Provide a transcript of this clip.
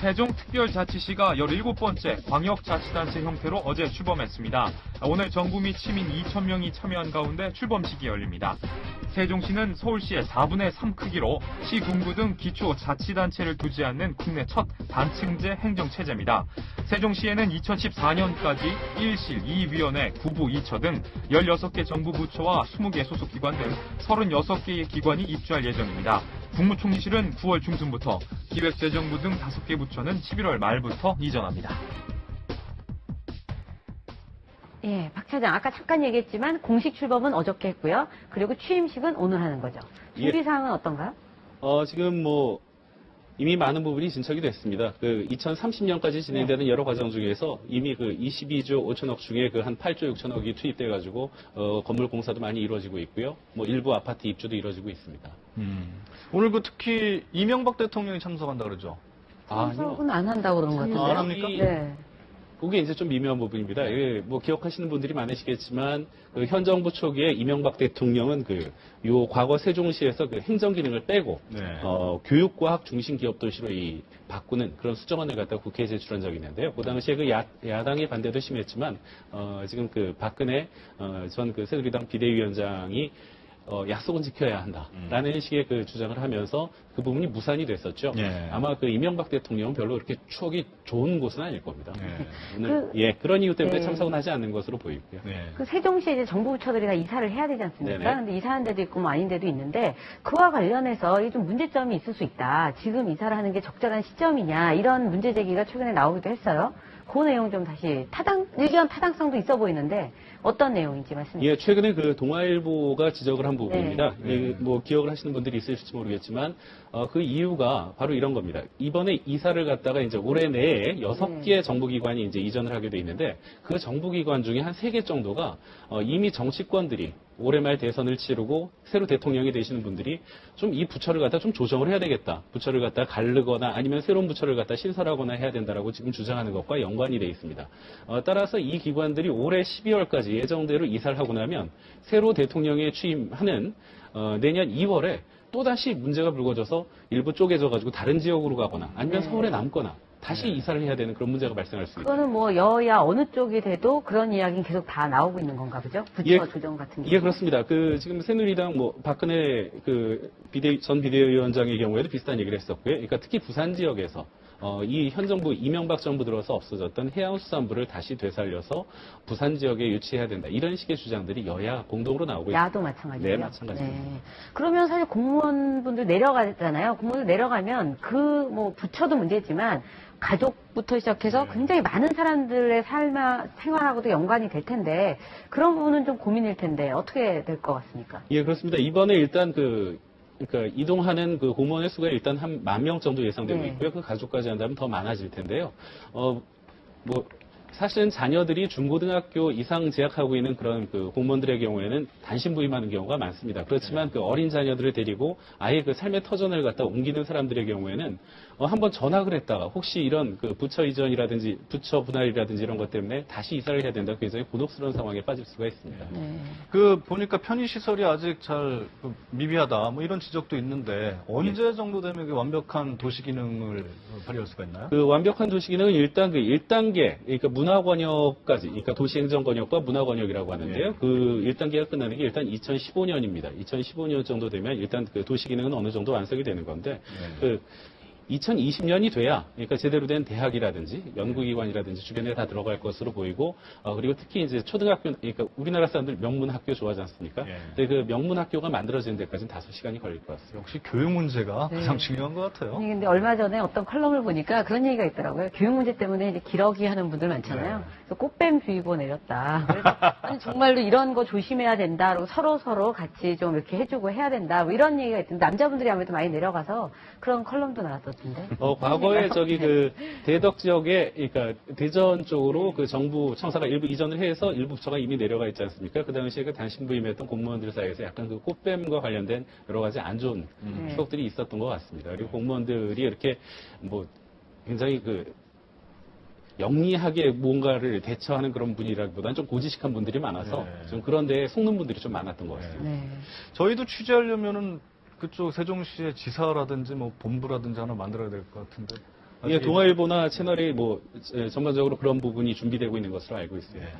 세종특별자치시가 17번째 광역자치단체 형태로 어제 출범했습니다. 오늘 정부 및 시민 2,000명이 참여한 가운데 출범식이 열립니다. 세종시는 서울시의 4분의 3 크기로 시, 군구 등 기초자치단체를 두지 않는 국내 첫 단층제 행정체제입니다. 세종시에는 2014년까지 1실, 2위원회, 9부, 2처 등 16개 정부 부처와 20개 소속기관 등 36개의 기관이 입주할 예정입니다. 국무총리실은 9월 중순부터, 기획재정부 등 5개 부처는 11월 말부터 이전합니다. 예, 박 차장, 아까 잠깐 얘기했지만 공식 출범은 어저께 했고요. 그리고 취임식은 오늘 하는 거죠. 준비사항은 어떤가요? 지금 이미 많은 부분이 진척이 됐습니다. 2030년까지 진행되는 여러 과정 중에서 이미 22조 5천억 중에 한 8조 6천억이 투입돼가지고 건물 공사도 많이 이루어지고 있고요. 일부 아파트 입주도 이루어지고 있습니다. 오늘 특히 이명박 대통령이 참석한다 그러죠? 참석은 안 한다고 그러는 것 같은데요. 안 합니까? 네. 그게 이제 좀 미묘한 부분입니다. 기억하시는 분들이 많으시겠지만 현 정부 초기에 이명박 대통령은 요 과거 세종시에서 행정 기능을 빼고 네. 교육과학 중심 기업 도시로 바꾸는 그런 수정안을 갖다 국회에 제출한 적이 있는데요. 그 당시에 야당의 반대도 심했지만 지금 박근혜 전 새누리당 비대위원장이 약속은 지켜야 한다라는 식의 주장을 하면서 그 부분이 무산이 됐었죠. 예. 아마 이명박 대통령은 별로 그렇게 추억이 좋은 곳은 아닐 겁니다. 예. 오늘 그런 이유 때문에 네. 참석은 하지 않는 것으로 보이고요. 네. 세종시에 이제 정부 부처들이 다 이사를 해야 되지 않습니까? 네네. 근데 이사하는 데도 있고 아닌 데도 있는데 그와 관련해서 이게 좀 문제점이 있을 수 있다. 지금 이사를 하는 게 적절한 시점이냐 이런 문제 제기가 최근에 나오기도 했어요. 그 내용 좀 다시 의견 타당성도 있어 보이는데 어떤 내용인지 말씀해 주세요. 예, 최근에 동아일보가 지적을 한 부분입니다. 네. 기억을 하시는 분들이 있으실지 모르겠지만 그 이유가 바로 이런 겁니다. 이번에 이사를 갖다가 이제 올해 내에 6개의 정부기관이 이제 이전을 하게 돼 있는데 그 정부기관 중에 한 3개 정도가 이미 정치권들이 올해 말 대선을 치르고 새로 대통령이 되시는 분들이 좀 이 부처를 갖다 좀 조정을 해야 되겠다. 부처를 갖다 가르거나 아니면 새로운 부처를 갖다 신설하거나 해야 된다라고 지금 주장하는 것과 연관이 돼 있습니다. 따라서 이 기관들이 올해 12월까지 예정대로 이사를 하고 나면 새로 대통령에 취임하는 내년 2월에 또다시 문제가 불거져서 일부 쪼개져 가지고 다른 지역으로 가거나 아니면 서울에 남거나 다시 이사를 해야 되는 그런 문제가 발생할 수 있습니다. 그거는 여야 어느 쪽이 돼도 그런 이야기는 계속 다 나오고 있는 건가 보죠? 부처 조정 같은 게. 예, 그렇습니다. 지금 새누리당 박근혜 전 비대위원장의 경우에도 비슷한 얘기를 했었고요. 그러니까 특히 부산 지역에서 이 현 정부 이명박 정부 들어서 없어졌던 해양수산부를 다시 되살려서 부산 지역에 유치해야 된다. 이런 식의 주장들이 여야 공동으로 나오고 있습니다. 야도 마찬가지예요. 네, 마찬가지입니다. 네. 그러면 사실 공무원분들 내려가잖아요. 공무원들 내려가면 부처도 문제지만 가족부터 시작해서 굉장히 많은 사람들의 생활하고도 연관이 될 텐데 그런 부분은 좀 고민일 텐데 어떻게 될 것 같습니까? 예, 그렇습니다. 이번에 일단 그러니까 이동하는 공무원의 수가 일단 한 10,000명 정도 예상되고 네. 있고요. 그 가족까지 한다면 더 많아질 텐데요. 사실은 자녀들이 중고등학교 이상 재학하고 있는 그런 공무원들의 경우에는 단신 부임하는 경우가 많습니다. 그렇지만 어린 자녀들을 데리고 아예 삶의 터전을 갖다 옮기는 사람들의 경우에는 한번 전학을 했다가 혹시 이런 부처 이전이라든지 부처 분할이라든지 이런 것 때문에 다시 이사를 해야 된다. 굉장히 곤혹스러운 상황에 빠질 수가 있습니다. 네. 보니까 편의시설이 아직 잘 미비하다 이런 지적도 있는데 언제 정도 되면 완벽한 도시기능을 발휘할 수가 있나요? 완벽한 도시기능은 일단 1단계, 그러니까 문화권역까지, 그러니까 도시행정권역과 문화권역이라고 하는데요. 1단계가 끝나는 게 일단 2015년입니다. 2015년 정도 되면 일단 도시기능은 어느 정도 완성이 되는 건데, 2020년이 돼야, 그러니까 제대로 된 대학이라든지 연구기관이라든지 주변에 다 들어갈 것으로 보이고, 그리고 특히 이제 초등학교, 그러니까 우리나라 사람들 명문학교 좋아하지 않습니까? 근데 명문학교가 만들어지는 데까지는 5시간이 걸릴 것 같습니다. 역시 교육 문제가 가장 중요한 것 같아요. 아니, 근데 얼마 전에 어떤 컬럼을 보니까 그런 얘기가 있더라고요. 교육 문제 때문에 이제 기러기 하는 분들 많잖아요. 그래서 꽃뱀 주의보 내렸다. 그래서 아니, 정말로 이런 거 조심해야 된다. 그리고 서로 같이 좀 이렇게 해주고 해야 된다. 이런 얘기가 있던데 남자분들이 아무래도 많이 내려가서 그런 컬럼도 나왔던데. 과거에 대덕 지역에, 그러니까 대전 쪽으로 정부 청사가 일부 이전을 해서 일부 부처가 이미 내려가 있지 않습니까? 그 당시에 단신 부임했던 공무원들 사이에서 약간 꽃뱀과 관련된 여러 가지 안 좋은 추억들이 있었던 것 같습니다. 그리고 공무원들이 이렇게 굉장히 영리하게 뭔가를 대처하는 그런 분이라기보다는 좀 고지식한 분들이 많아서 좀 그런 데에 속는 분들이 좀 많았던 것 같습니다. 네. 저희도 취재하려면은 그쪽 세종시의 지사라든지 본부라든지 하나 만들어야 될 것 같은데 예, 동아일보나 채널이 뭐 전반적으로 그런 부분이 준비되고 있는 것으로 알고 있습니다. 예.